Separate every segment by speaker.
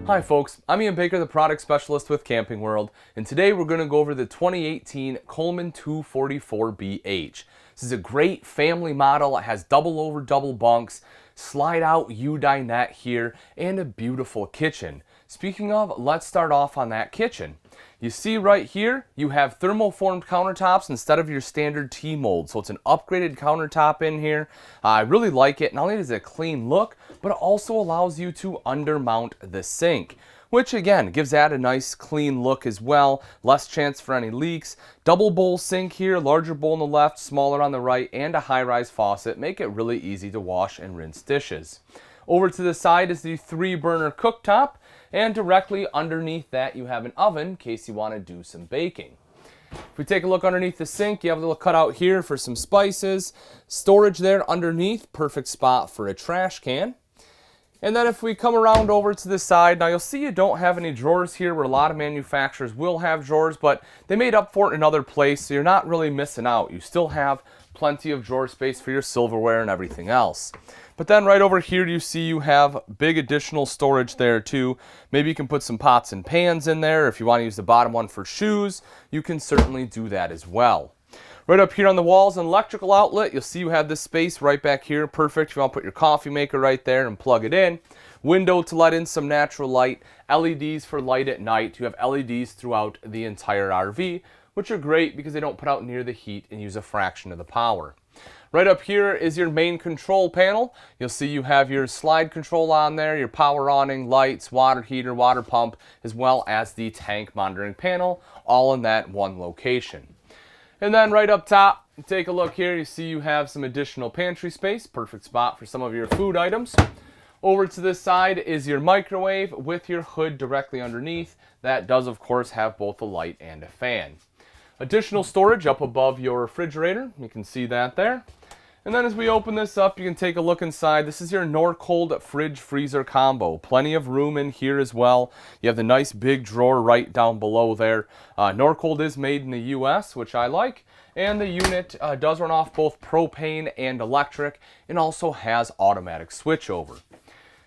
Speaker 1: Hi folks, I'm Ian Baker, the product specialist with Camping World, and today we're going to go over the 2018 Coleman 244BH. This is a great family model. It has double bunks, slide out U-dinette here, and a beautiful kitchen. Speaking of, let's start off on that kitchen. You see right here, you have thermoformed countertops instead of your standard T-mold. So it's an upgraded countertop in here. I really like it. Not only does it a clean look, but it also allows you to undermount the sink, which again gives that a nice clean look as well. Less chance for any leaks. Double bowl sink here, larger bowl on the left, smaller on the right, and a high-rise faucet. Make it really easy to wash and rinse dishes. Over to the side is the 3-burner cooktop, and directly underneath that you have an oven in case you want to do some baking. If we take a look underneath the sink, you have a little cutout here for some spices. Storage there underneath, perfect spot for a trash can. And then if we come around over to the side, now you'll see you don't have any drawers here where a lot of manufacturers will have drawers, but they made up for it in another place, so you're not really missing out. You still have plenty of drawer space for your silverware and everything else. But then right over here you see you have big additional storage there too. Maybe you can put some pots and pans in there. If you want to use the bottom one for shoes, you can certainly do that as well. Right up here on the walls, an electrical outlet. You'll see you have this space right back here. Perfect if you want to put your coffee maker right there and plug it in. Window to let in some natural light. LEDs for light at night. You have LEDs throughout the entire RV, which are great because they don't put out near the heat and use a fraction of the power. Right up here is your main control panel. You'll see you have your slide control on there, your power awning, lights, water heater, water pump, as well as the tank monitoring panel, all in that one location. And then right up top, take a look here, you see you have some additional pantry space, perfect spot for some of your food items. Over to this side is your microwave with your hood directly underneath. That does of course have both a light and a fan. Additional storage up above your refrigerator, you can see that there. And then as we open this up, you can take a look inside. This is your Norcold fridge freezer combo. Plenty of room in here as well. You have the nice big drawer right down below there. Norcold is made in the US, which I like. And the unit does run off both propane and electric, and also has automatic switchover.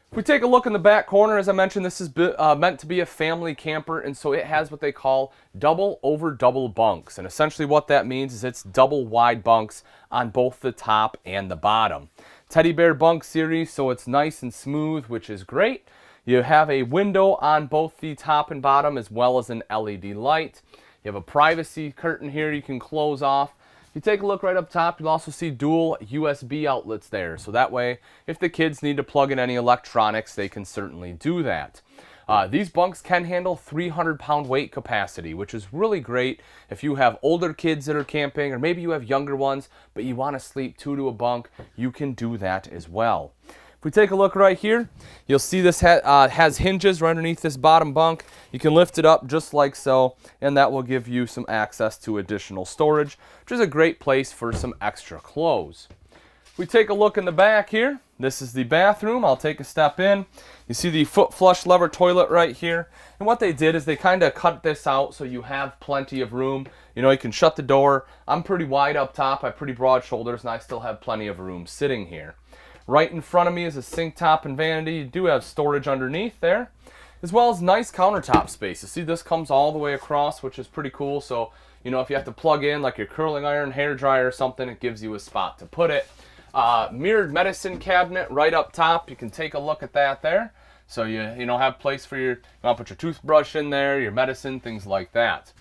Speaker 1: If we take a look in the back corner, as I mentioned, this is meant to be a family camper, and so it has what they call double bunks. And essentially what that means is it's double wide bunks on both the top and the bottom. Teddy Bear bunk series, so it's nice and smooth, which is great. You have a window on both the top and bottom, as well as an LED light. You have a privacy curtain here you can close off. If you take a look right up top, you'll also see dual USB outlets there. So that way, if the kids need to plug in any electronics, they can certainly do that. These bunks can handle 300-pound weight capacity, which is really great if you have older kids that are camping, or maybe you have younger ones, but you want to sleep 2 to a bunk, you can do that as well. If we take a look right here, you'll see this has hinges right underneath this bottom bunk. You can lift it up just like so, and that will give you some access to additional storage, which is a great place for some extra clothes. If we take a look in the back here, this is the bathroom. I'll take a step in. You see the foot flush lever toilet right here. And what they did is they kind of cut this out so you have plenty of room. You know, you can shut the door. I'm pretty wide up top. I have pretty broad shoulders, and I still have plenty of room sitting here. Right in front of me is a sink top and vanity. You do have storage underneath there, as well as nice countertop space. You see this comes all the way across, which is pretty cool. So, you know, if you have to plug in like your curling iron, hair dryer or something, it gives you a spot to put it. Mirrored medicine cabinet right up top. You can take a look at that there. So you have place for you want to put your toothbrush in there, your medicine, things like that.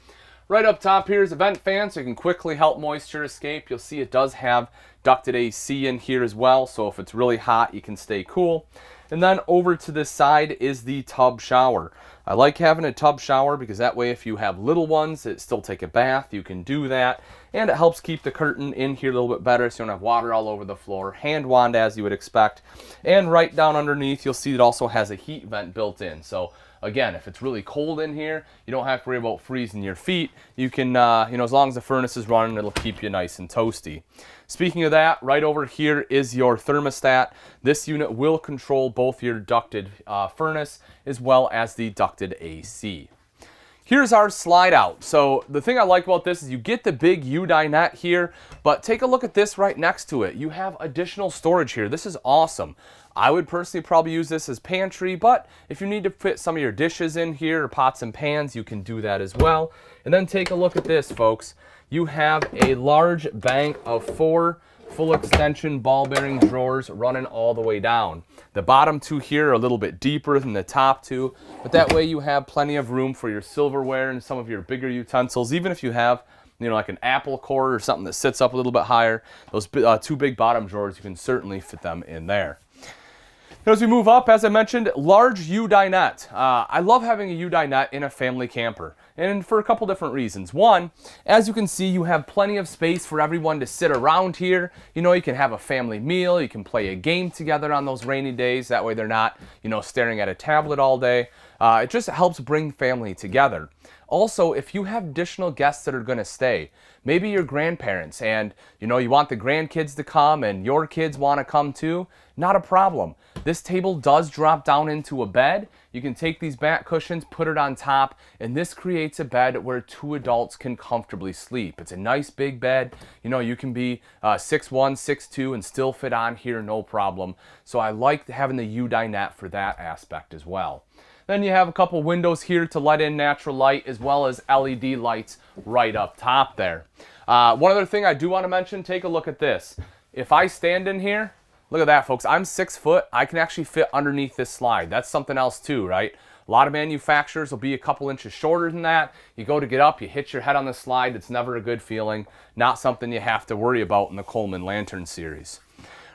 Speaker 1: Right up top here is a vent fan, so you can quickly help moisture escape. You'll see it does have ducted AC in here as well, so if it's really hot, you can stay cool. And then over to this side is the tub shower. I like having a tub shower because that way if you have little ones that still take a bath, you can do that. And it helps keep the curtain in here a little bit better so you don't have water all over the floor. Hand wand as you would expect. And right down underneath, you'll see it also has a heat vent built in. So again, if it's really cold in here, you don't have to worry about freezing your feet. You can, as long as the furnace is running, it'll keep you nice and toasty. Speaking of that, right over here is your thermostat. This unit will control both your ducted furnace as well as the ducted AC. Here's our slide out. So the thing I like about this is you get the big U-dinette here, but take a look at this right next to it. You have additional storage here. This is awesome. I would personally probably use this as pantry, but if you need to fit some of your dishes in here or pots and pans, you can do that as well. And then take a look at this, folks. You have a large bank of 4 full extension ball bearing drawers running all the way down. The bottom 2 here are a little bit deeper than the top 2, but that way you have plenty of room for your silverware and some of your bigger utensils. Even if you have, you know, like an apple core or something that sits up a little bit higher, those 2 big bottom drawers, you can certainly fit them in there. As we move up, as I mentioned, large U-dinette. I love having a U-dinette in a family camper, and for a couple different reasons. One, as you can see, you have plenty of space for everyone to sit around here. You know, you can have a family meal, you can play a game together on those rainy days. That way they're not, you know, staring at a tablet all day. It just helps bring family together. Also, if you have additional guests that are going to stay, maybe your grandparents, and you know, you want the grandkids to come and your kids want to come too, not a problem. This table does drop down into a bed. You can take these back cushions, put it on top, and this creates a bed where 2 adults can comfortably sleep. It's a nice big bed. You know, you can be 6'1", 6'2", and still fit on here, no problem. So I like having the U-dinette for that aspect as well. Then you have a couple windows here to let in natural light, as well as LED lights right up top there. One other thing I do want to mention, take a look at this. If I stand in here, look at that, folks. I'm 6 foot. I can actually fit underneath this slide. That's something else too, right? A lot of manufacturers will be a couple inches shorter than that. You go to get up, you hit your head on the slide. It's never a good feeling. Not something you have to worry about in the Coleman Lantern series.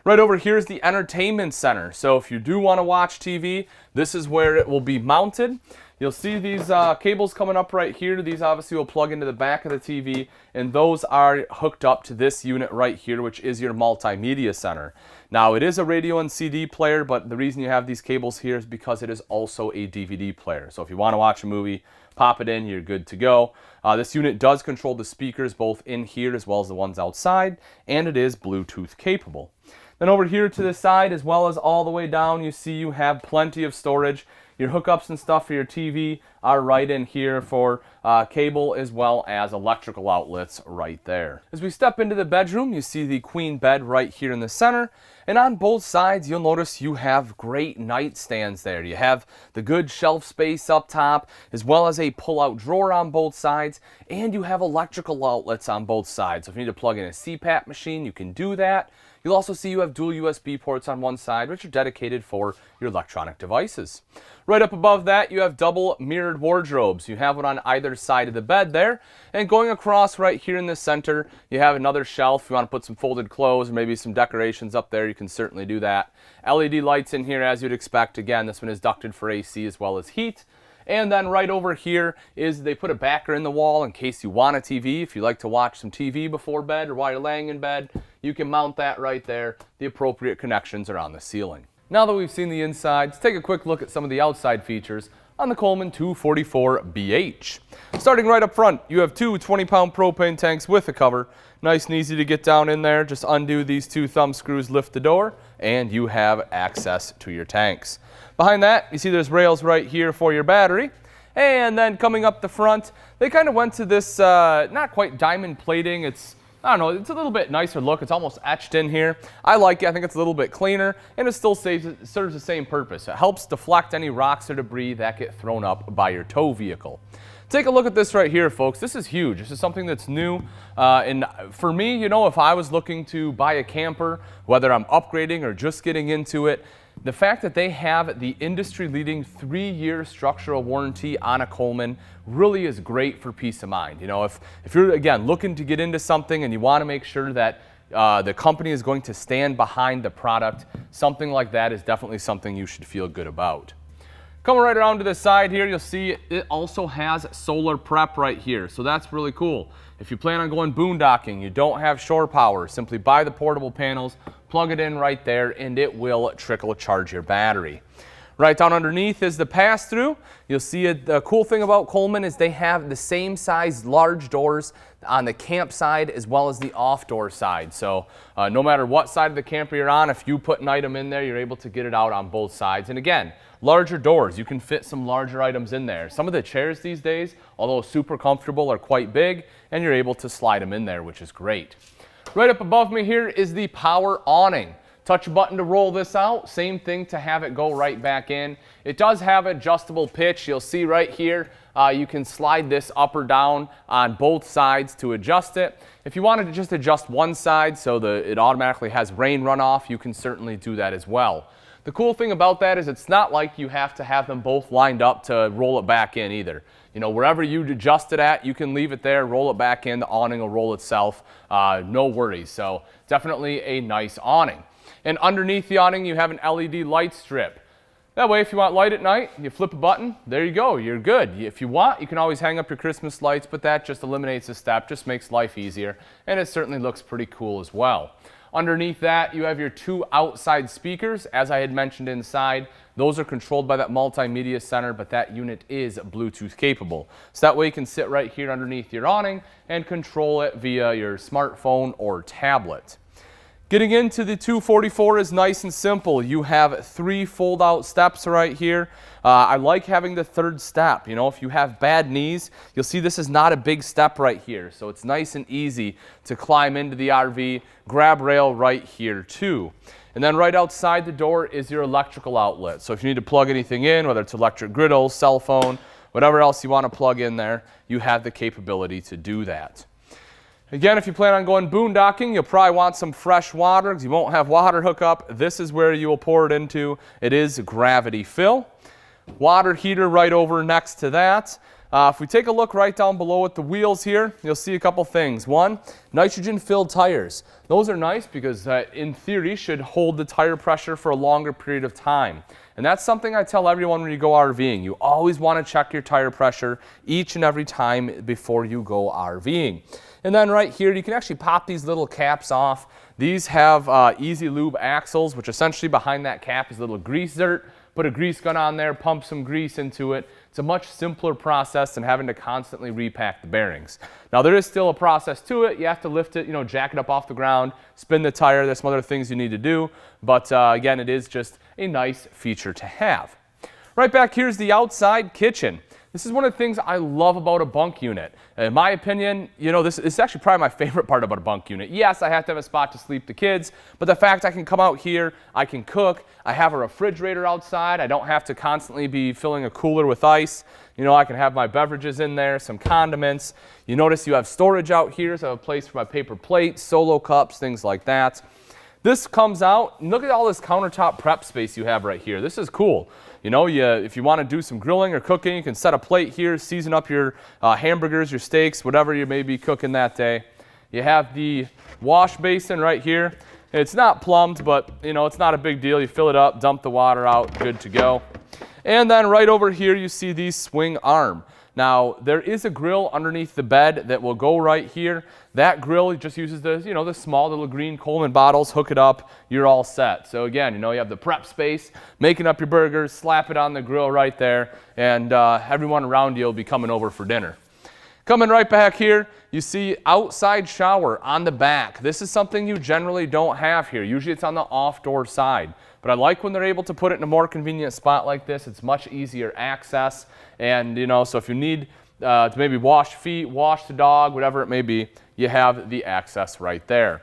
Speaker 1: Right over here is the entertainment center. So if you do want to watch TV, this is where it will be mounted. You'll see these cables coming up right here. These obviously will plug into the back of the TV, and those are hooked up to this unit right here, which is your multimedia center. Now, it is a radio and CD player, but the reason you have these cables here is because it is also a DVD player. So if you want to watch a movie, pop it in, you're good to go. This unit does control the speakers both in here as well as the ones outside, and it is Bluetooth capable. Then over here to the side, as well as all the way down, you see you have plenty of storage. Your hookups and stuff for your TV are right in here for cable as well as electrical outlets right there. As we step into the bedroom, you see the queen bed right here in the center. And on both sides, you'll notice you have great nightstands there. You have the good shelf space up top, as well as a pull-out drawer on both sides, and you have electrical outlets on both sides. So if you need to plug in a CPAP machine, you can do that. You'll also see you have dual USB ports on one side, which are dedicated for your electronic devices. Right up above that, you have double mirrored wardrobes. You have one on either side of the bed there. And going across right here in the center, you have another shelf. If you want to put some folded clothes or maybe some decorations up there, you can certainly do that. LED lights in here as you'd expect. Again, this one is ducted for AC as well as heat. And then right over here is they put a backer in the wall in case you want a TV. If you like to watch some TV before bed or while you're laying in bed, you can mount that right there. The appropriate connections are on the ceiling. Now that we've seen the inside, let's take a quick look at some of the outside features on the Coleman 244BH. Starting right up front, you have 2 20-pound propane tanks with a cover. Nice and easy to get down in there. Just undo these 2 thumb screws, lift the door, and you have access to your tanks. Behind that, you see there's rails right here for your battery. And then coming up the front, they kind of went to this, not quite diamond plating. I don't know, it's a little bit nicer look. It's almost etched in here. I like it. I think it's a little bit cleaner, and it still serves the same purpose. It helps deflect any rocks or debris that get thrown up by your tow vehicle. Take a look at this right here, folks. This is huge. This is something that's new. And for me, you know, if I was looking to buy a camper, whether I'm upgrading or just getting into it, the fact that they have the industry-leading 3-year structural warranty on a Coleman really is great for peace of mind. You know, if you're, again, looking to get into something and you want to make sure that the company is going to stand behind the product, something like that is definitely something you should feel good about. Coming right around to the side here, you'll see it also has solar prep right here, so that's really cool. If you plan on going boondocking, you don't have shore power, simply buy the portable panels, plug it in right there, and it will trickle charge your battery. Right down underneath is the pass-through. You'll see it. The cool thing about Coleman is they have the same size large doors on the camp side as well as the off-door side. So no matter what side of the camper you're on, if you put an item in there, you're able to get it out on both sides. And again, larger doors. You can fit some larger items in there. Some of the chairs these days, although super comfortable, are quite big, and you're able to slide them in there, which is great. Right up above me here is the power awning. Touch a button to roll this out. Same thing to have it go right back in. It does have adjustable pitch. You'll see right here, you can slide this up or down on both sides to adjust it. If you wanted to just adjust one side so that it automatically has rain runoff, you can certainly do that as well. The cool thing about that is it's not like you have to have them both lined up to roll it back in either. You know, wherever you adjust it at, you can leave it there, roll it back in, the awning will roll itself, no worries. So definitely a nice awning. And underneath the awning, you have an LED light strip. That way, if you want light at night, you flip a button, there you go, you're good. If you want, you can always hang up your Christmas lights, but that just eliminates a step, just makes life easier, and it certainly looks pretty cool as well. Underneath that, you have your two outside speakers, as I had mentioned inside. Those are controlled by that Multimedia Center, but that unit is Bluetooth capable. So that way you can sit right here underneath your awning and control it via your smartphone or tablet. Getting into the 244 is nice and simple. You have 3 fold-out steps right here. I like having the third step. You know, if you have bad knees, you'll see this is not a big step right here. So it's nice and easy to climb into the RV, grab rail right here too. And then right outside the door is your electrical outlet. So if you need to plug anything in, whether it's electric griddle, cell phone, whatever else you want to plug in there, you have the capability to do that. Again, if you plan on going boondocking, you'll probably want some fresh water because you won't have water hookup. This is where you will pour it into. It is gravity fill. Water heater right over next to that. If we take a look right down below at the wheels here, you'll see a couple things. One, nitrogen-filled tires. Those are nice because in theory should hold the tire pressure for a longer period of time. And that's something I tell everyone when you go RVing. You always want to check your tire pressure each and every time before you go RVing. And then right here, you can actually pop these little caps off. These have easy lube axles, which essentially behind that cap is a little grease dirt. Put a grease gun on there, pump some grease into it. It's a much simpler process than having to constantly repack the bearings. Now there is still a process to it. You have to lift it, jack it up off the ground, spin the tire. There's some other things you need to do. But again, it is just a nice feature to have. Right back here's the outside kitchen. This is one of the things I love about a bunk unit. In my opinion, this is actually probably my favorite part about a bunk unit. Yes, I have to have a spot to sleep the kids, but the fact I can come out here, I can cook, I have a refrigerator outside, I don't have to constantly be filling a cooler with ice. I can have my beverages in there, some condiments. You notice you have storage out here, so I have a place for my paper plates, solo cups, things like that. This comes out, and look at all this countertop prep space you have right here. This is cool. If you want to do some grilling or cooking, you can set a plate here, season up your hamburgers, your steaks, whatever you may be cooking that day. You have the wash basin right here. It's not plumbed, but it's not a big deal. You fill it up, dump the water out, good to go. And then right over here, you see the swing arm. Now, there is a grill underneath the bed that will go right here. That grill just uses the small little green Coleman bottles, hook it up, you're all set. So again, you have the prep space, making up your burgers, slap it on the grill right there, and everyone around you will be coming over for dinner. Coming right back here, you see outside shower on the back. This is something you generally don't have here. Usually it's on the off-door side. But I like when they're able to put it in a more convenient spot like this. It's much easier access. And, so if you need to maybe wash feet, wash the dog, whatever it may be, you have the access right there.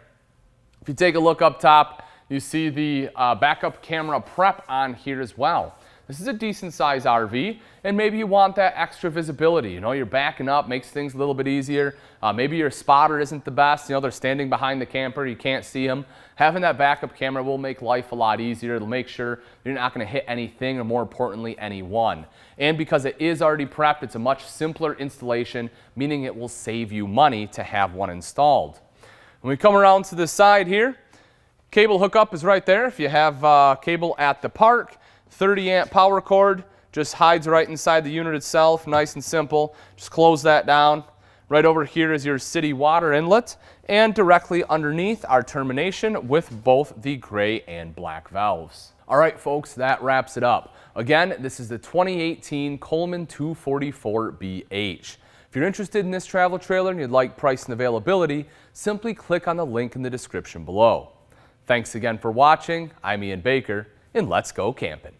Speaker 1: If you take a look up top, you see the backup camera prep on here as well. This is a decent size RV, and maybe you want that extra visibility. You're backing up, makes things a little bit easier. Maybe your spotter isn't the best. They're standing behind the camper, you can't see them. Having that backup camera will make life a lot easier. It'll make sure you're not going to hit anything, or more importantly, anyone. And because it is already prepped, it's a much simpler installation, meaning it will save you money to have one installed. When we come around to the side here, cable hookup is right there. If you have cable at the park, 30 amp power cord, just hides right inside the unit itself, nice and simple. Just close that down. Right over here is your city water inlet, and directly underneath our termination with both the gray and black valves. All right, folks, that wraps it up. Again, this is the 2018 Coleman 244BH. If you're interested in this travel trailer and you'd like price and availability, simply click on the link in the description below. Thanks again for watching. I'm Ian Baker, and let's go camping.